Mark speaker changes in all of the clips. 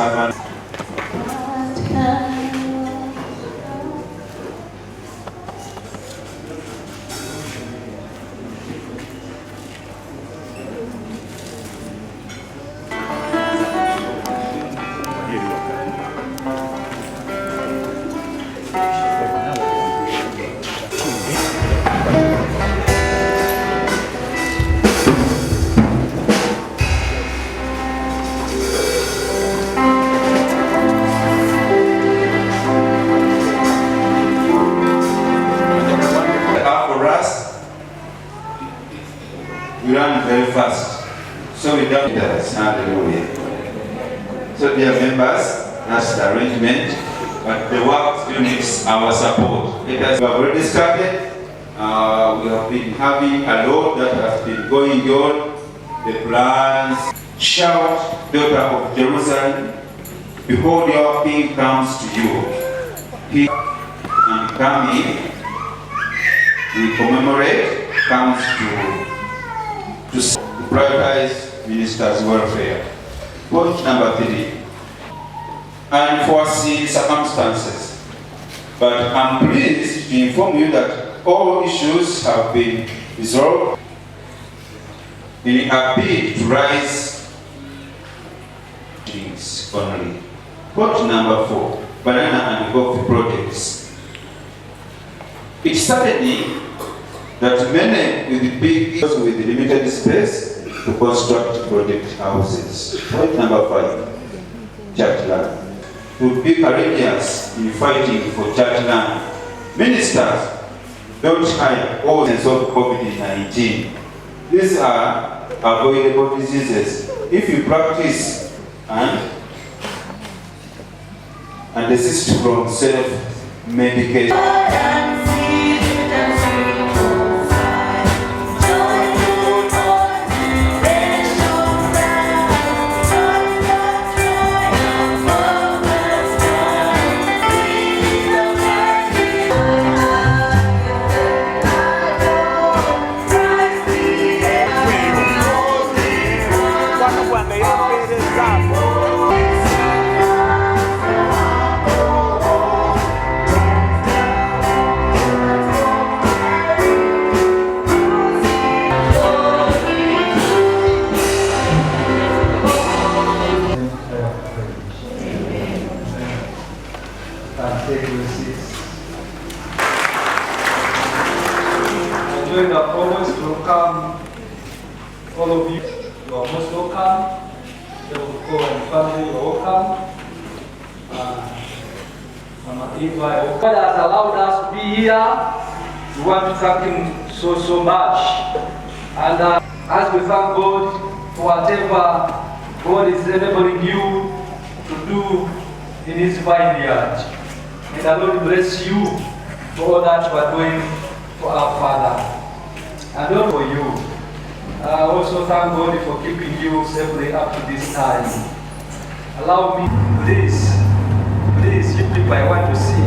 Speaker 1: servant. We run very fast, so we don't need us. Hallelujah. So dear members, that's the arrangement, but the work still needs our support. We have already started. We have been having a lot that has been going on. The plans. Shout, daughter of Jerusalem, behold your king comes to you. He and coming, we commemorate, comes to prioritize ministers' welfare. Point number 3. Unforeseen circumstances. But I'm pleased to inform you that all issues have been resolved in a bid to rise things only. Point number 4. Banana and coffee projects. It's certainly that many with big with limited space to construct project houses. Point number 5, church land. To be courageous in fighting for church land. Ministers don't hire all sense of COVID-19. These are avoidable diseases. If you practice and desist from self-medication.
Speaker 2: All of you, you are most welcome. Your family, you are welcome. Mama Eva, God has allowed us to be here. We want to thank Him so much. And as we thank God for whatever God is enabling you to do in His vineyard. May the Lord bless you for all that you are doing for our Father. And all for you. I also thank God for keeping you safely up to this time. Allow me, please, you people, I want to see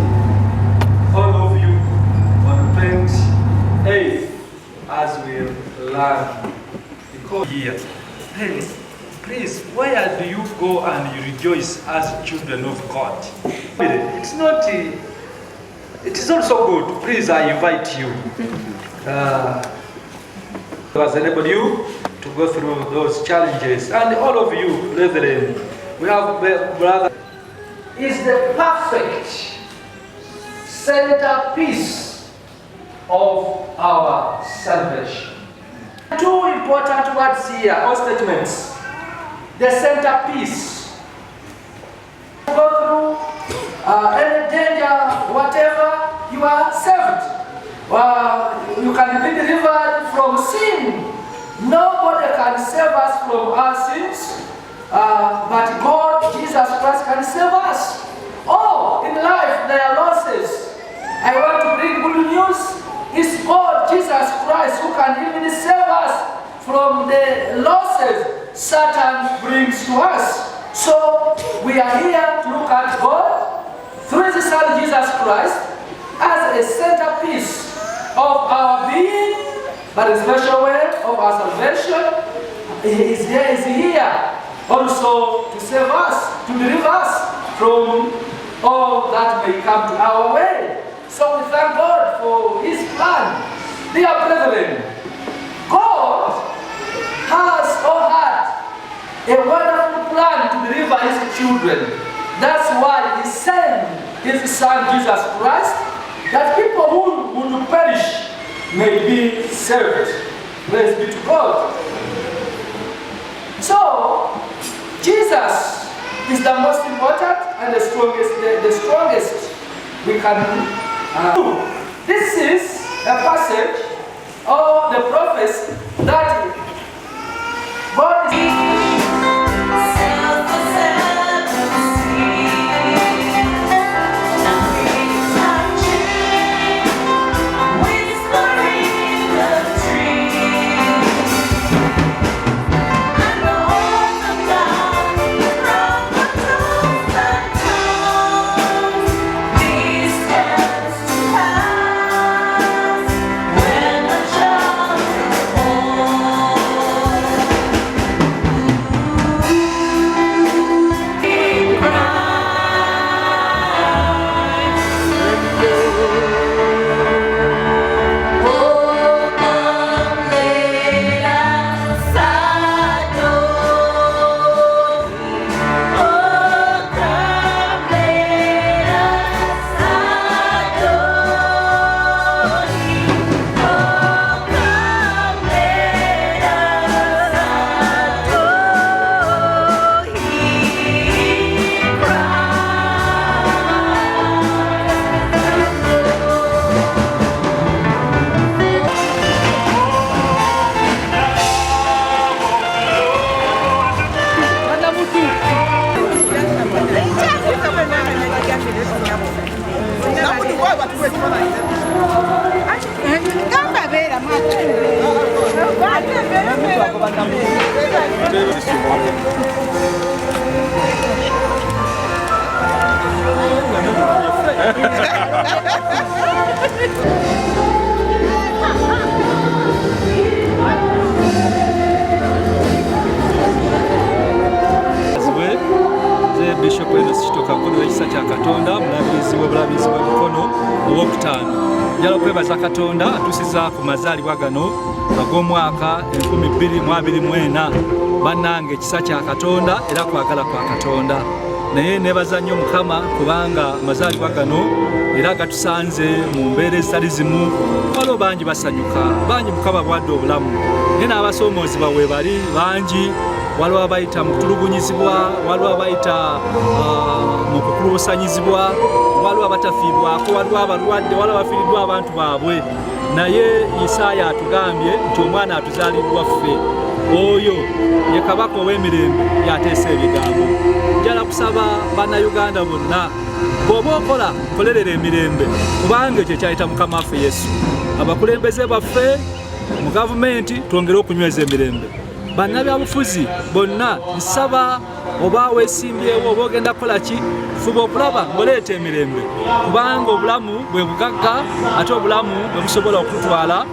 Speaker 2: all of you on 28th as we learn. Because here, please, where do you go and you rejoice as children of God? It's not, it is also good. Please, I invite you. Has enabled you to go through those challenges. And all of you, brethren, we have brother, is the perfect centerpiece of our salvation. Two important words here, or statements. The centerpiece. Go through any danger, whatever, you are saved. You can be delivered from sin. Nobody can save us from our sins, but God, Jesus Christ, can save us. Oh, in life there are losses. I want to bring good news. It's God, Jesus Christ, who can even save us from the losses Satan brings to us. So we are here to look at God through His Son Jesus Christ as a centerpiece of our being, but in a special way of our salvation. He is here also to save us, to deliver us from all that may come to our way. So we thank God for His plan. Dear brethren, God has or had a wonderful plan to deliver His children. That's why He sent His Son Jesus Christ, that people who would perish may be saved. Praise be to God. So, Jesus is the most important and the strongest we can do. This is a passage of the prophets that God is Bishop Mukono Enos Kitto Kagodo ekisa kya Katonda Omulabirizi w'Omulabirizi wa Mukono ow'okutaano. Njala okwebaza Katonda atusiza ku mazalibwa gano ag'omwaka 2024. Bannange ekisa kya Katonda era kwagala kwa Katonda. Naye nebaza nnyo Mukama kubanga mazalibwa gano era gatusanze mu mbeera ezitali zimu. Waliwo bangi basanyuka, bangi Mukama bwadde obulamu. Naye n'abasoomoozi bawe bali bangi. Waliwo abayita mu kutulugunyizibwa, waliwo abayita mu kukulusanyizibwa, waliwo abatafiibwako, waliwo abalwadde, waliwo abafiiriddwa abantu baabwe. Naye Isaaya atugambye nti omwana atuzaaliddwa ffe. Oyo ye kabaka ow'emirembe yateesa ebigambo. Njala kusaba bannayuganda bonna, bw'oba okola kolerera emirembe kubanga ekyo kyayita Mukama waffe Yesu. Abakulembeze baffe mu gavumenti twongere okunyweza emirembe. Banabyabufuzi bonna nsaba oba weesimbyewo oba ogenda kukola ki, fuba okulaba ng'oleeta emirembe kubanga obulamu bwe bugagga ate obulamu bwe busobola okututwala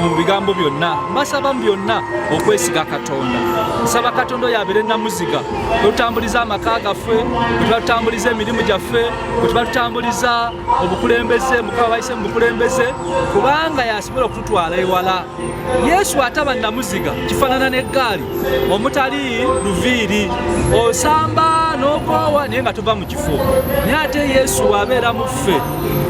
Speaker 2: mu bigambo byonna. Mbasaba mu byonna okwesiga Katonda. Nsaba Katonda oyo abeere namuziga bwe tutambuliza amaka gaffe, bwe tuba tutambuliza emirimu gyaffe, bwe tuba tutambuliza obukulembeze, Mukama bayise mu bukulembeze kubanga yasobola okututwala ewala. Yesu ataba namuziga kifaanana n'eggaali omutali luviiri, osamba n'okoowa naye nga tuva mu kifo. Naye ate Yesu abeera mu ffe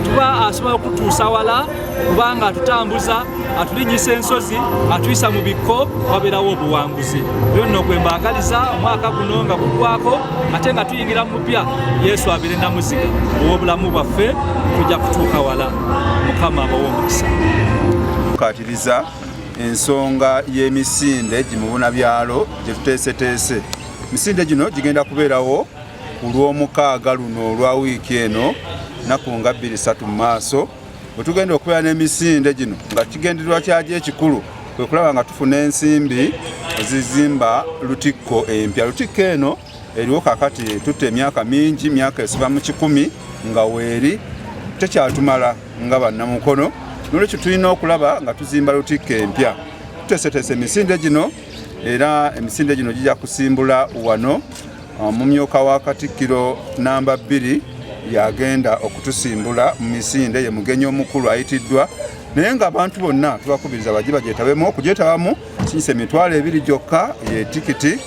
Speaker 2: tuba asobola okutuusa wala kubanga atutambuza, atulinnyisa ensozi, atuyisa mu bikko, wabeerawo obuwanguzi. Byonna gwe mbaagaliza omwaka guno nga guggwako ate nga tuyingira mu bupya. Yesu abeere namuziga ow'obulamu bwaffe tujja kutuuka wala. Mukama abawe omukisa.
Speaker 1: Tukatiriza ensonga y'emisinde gimubuna byalo gye tuteeseteese. Emisinde gino gigenda kubeerawo ku Lwomukaaga luno olwa wiiki eno nnaku nga 2-3 mu maaso. Bwe tugenda okubeera n'emisinde gino nga kigendererwa kyagyo ekikulu kwe kulaba nga tufuna ensimbi ezizimba lutiiko empya. Lutiiko eno eriwo kakati tutte emyaka mingi, myaka esiba mu 10 nga weeri tekyatumala nga bannamukono. Nolwekyo tulina okulaba nga tuzimba lutiiko empya. Tuteeseteese emisinde gino
Speaker 3: era emisinde gino gijja kusimbula wano mumyuka wa Katikkiro namba 2 yagenda okutusimbula mu misinde ye mugenyi omukulu ayitiddwa naye nga abantu bonna tubakubiriza baje bajetabemu okujetabamu kinyise emitwalo 2 gyokka ye tikiti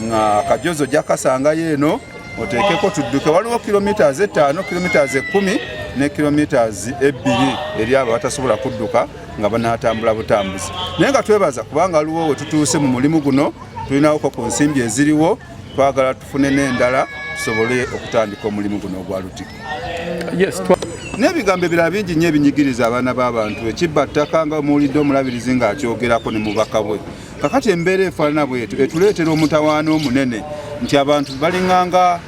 Speaker 3: nga kajozo jakasanga yeno oteekeko tudduke waliwo kilometers 5 kilometers 10 ne kilometers 2 eri abo batasobola kudduka nga banatambula butambuzi naye nga twebaza kubanga aliwo we tutuuse mu mulimu guno tulinawo ku nsimbi eziriwo twagala tufune n'endala tusobole okutandika omulimu guno ogwa lutiiko. N'ebigambo ebirala bingi nnyo ebinyigiriza abaana b'abantu ekibba ttaka nga muwulidde Omulabirizi ng'akyogerako ne mubaka bwe kakati embeera efaanana bwetu etuleetera omutawaana omunene nti abantu balinganga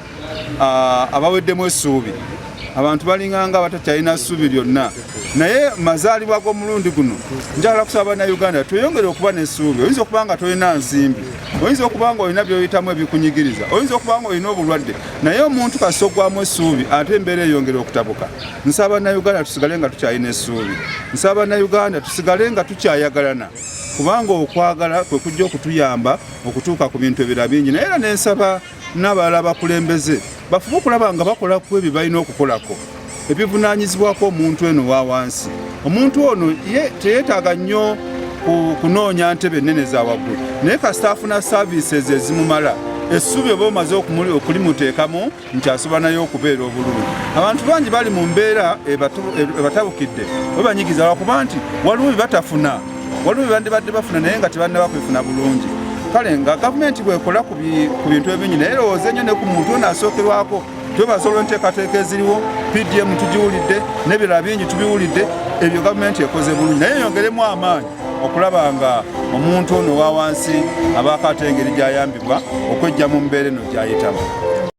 Speaker 3: abaweddemu essuubi abantu balinganga abatakyalina ssuubi lyonna naye mazalibwa g'omulundi guno njagala kusaba bannayuganda tweyongere okuba n'essuubi. Oyinza okuba nga tolina nsimbi, oyinza okuba nga olina by'oyitamu ebikunyigiriza, oyinza okuba nga olina obulwadde naye omuntu kasogwamu essuubi ate embeera eyongera okutabuka. Nsaba bannayuganda tusigale nga tukyalina essuubi, nsaba bannayuganda tusigale nga tukyayagalana kubanga okwagala kwe kujja okutuyamba okutuuka ku bintu ebirala bingi. Naye era nensaba n'abalala abakulembeze bafube okulaba nga bakola ku ebyo balina okukolako ebivunaanyizibwako omuntu eno wa wansi. Omuntu ono teyeetaaga nnyo kunoonya ntebe nnene za waggulu naye kasita afuna services ezimumala essuubi oba omaze okulimuteekamu nti asobola nayo okubeera obulungi. Abantu bangi bali mu mbeera ebatabukidde webanyigiza lwakuba nti waliwo byebatafuna, waliwo byebandibadde bafuna naye nga tebannaba kwefuna bulungi. Kale nga gavumenti bwekola ku bintu ebingi naye lowooza nnyo ne ku muntu ono asookerwako twebaza olw'enteekateeka eziriwo PDM tugiwulidde n'ebirala bingi tubiwulidde ebyo gavumenti ekoze bulungi naye yongeremu amaanyi okulaba nga omuntu ono wa wansi abaako ate engeri gy'ayambibwa okwejja mu mbeera eno gy'ayitamu.